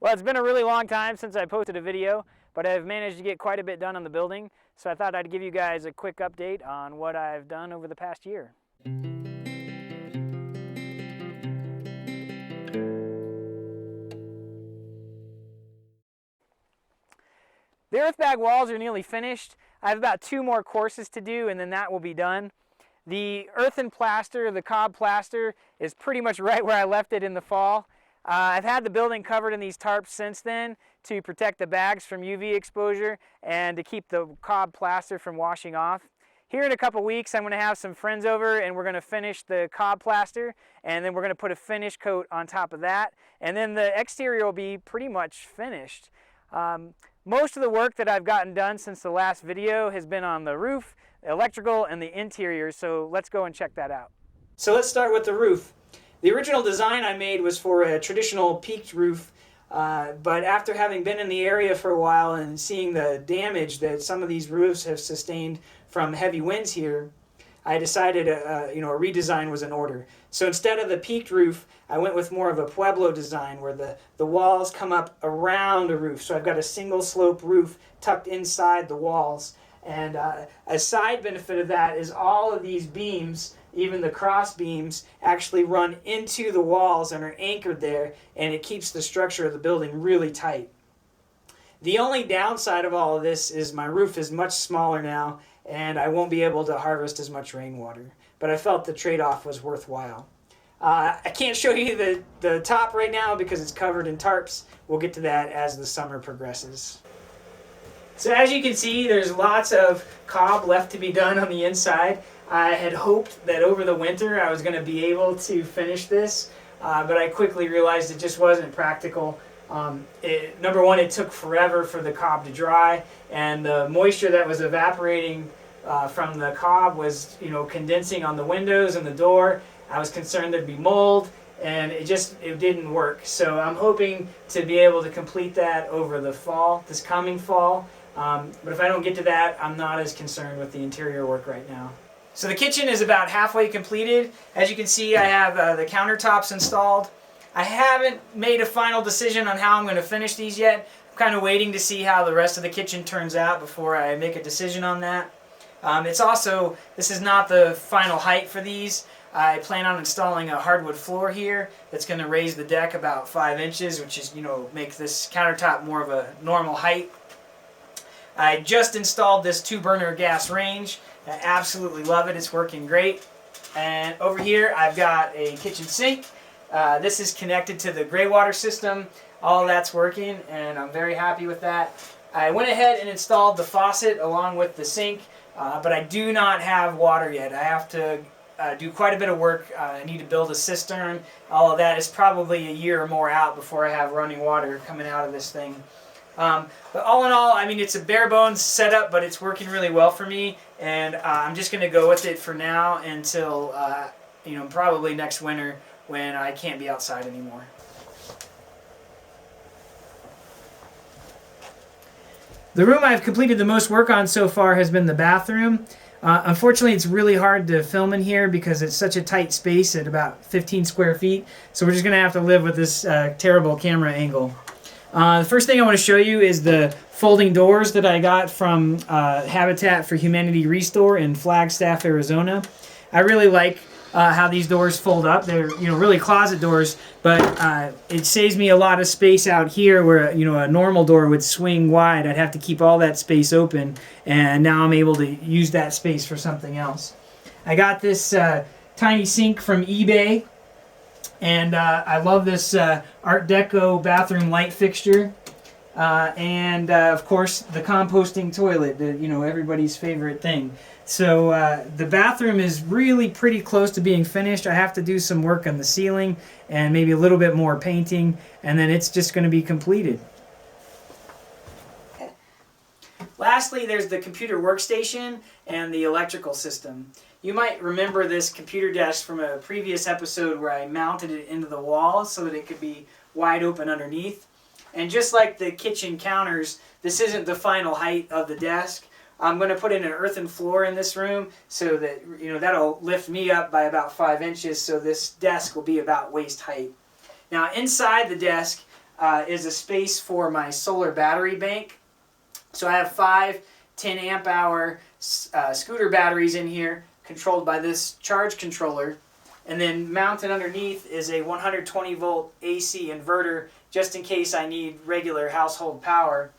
Well, it's been a really long time since I posted a video, but I've managed to get quite a bit done on the building, so I thought I'd give you guys a quick update on what I've done over the past year. The Earthbag walls are nearly finished. I have about 2 more courses to do and then that will be done. The earthen plaster, the cob plaster, is pretty much right where I left it in the fall. I've had the building covered in these tarps since then to protect the bags from UV exposure and to keep the cob plaster from washing off. Here in a couple weeks I'm going to have some friends over and we're going to finish the cob plaster, and then we're going to put a finish coat on top of that, and then the exterior will be pretty much finished. Most of the work that I've gotten done since the last video has been on the roof, electrical, and the interior, so let's go and check that out. So let's start with the roof. The original design I made was for a traditional peaked roof, but after having been in the area for a while and seeing the damage that some of these roofs have sustained from heavy winds here, I decided a redesign was in order. So instead of the peaked roof, I went with more of a Pueblo design where the walls come up around a roof. So I've got a single slope roof tucked inside the walls. And a side benefit of that is all of these beams, even the cross beams, actually run into the walls and are anchored there, and it keeps the structure of the building really tight. The only downside of all of this is my roof is much smaller now, and I won't be able to harvest as much rainwater. But I felt the trade-off was worthwhile. I can't show you the top right now because it's covered in tarps. We'll get to that as the summer progresses. So as you can see, there's lots of cob left to be done on the inside. I had hoped that over the winter I was going to be able to finish this, but I quickly realized it just wasn't practical. Number one, it took forever for the cob to dry, and the moisture that was evaporating from the cob was, condensing on the windows and the door. I was concerned there'd be mold, and it didn't work. So I'm hoping to be able to complete that over the fall, this coming fall. But if I don't get to that, I'm not as concerned with the interior work right now. So the kitchen is about halfway completed. As you can see, I have the countertops installed. I haven't made a final decision on how I'm going to finish these yet. I'm kind of waiting to see how the rest of the kitchen turns out before I make a decision on that. This is not the final height for these. I plan on installing a hardwood floor here that's going to raise the deck about 5 inches, which is, make this countertop more of a normal height. I just installed this 2-burner gas range. I absolutely love it. It's working great. And over here I've got a kitchen sink. This is connected to the gray water system. All that's working, and I'm very happy with that. I went ahead and installed the faucet along with the sink, but I do not have water yet. I have to do quite a bit of work. I need to build a cistern. All of that is probably a year or more out before I have running water coming out of this thing. But all in all, it's a bare bones setup, but it's working really well for me, and I'm just going to go with it for now until probably next winter when I can't be outside anymore. The room I've completed the most work on so far has been the bathroom. Unfortunately, it's really hard to film in here because it's such a tight space at about 15 square feet, so we're just going to have to live with this terrible camera angle. The first thing I want to show you is the folding doors that I got from Habitat for Humanity Restore in Flagstaff, Arizona. I really like how these doors fold up. They're really closet doors, but it saves me a lot of space out here where a normal door would swing wide. I'd have to keep all that space open, and now I'm able to use that space for something else. I got this tiny sink from eBay. And I love this Art Deco bathroom light fixture, and of course the composting toilet, everybody's favorite thing. So the bathroom is really pretty close to being finished. I have to do some work on the ceiling and maybe a little bit more painting, and then it's just going to be completed. Lastly, there's the computer workstation and the electrical system. You might remember this computer desk from a previous episode where I mounted it into the wall so that it could be wide open underneath. And just like the kitchen counters, this isn't the final height of the desk. I'm going to put in an earthen floor in this room so that that'll lift me up by about 5 inches, so this desk will be about waist height. Now inside the desk, is a space for my solar battery bank. So I have 5 10 amp hour scooter batteries in here, controlled by this charge controller. And then mounted underneath is a 120 volt AC inverter, just in case I need regular household power.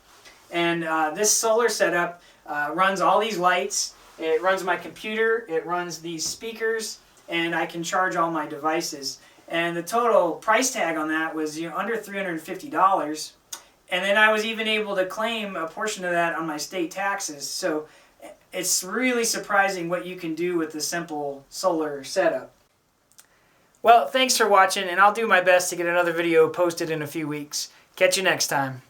And this solar setup runs all these lights. It runs my computer, it runs these speakers, and I can charge all my devices. And the total price tag on that was under $350. And then I was even able to claim a portion of that on my state taxes. So it's really surprising what you can do with the simple solar setup. Well, thanks for watching, and I'll do my best to get another video posted in a few weeks. Catch you next time.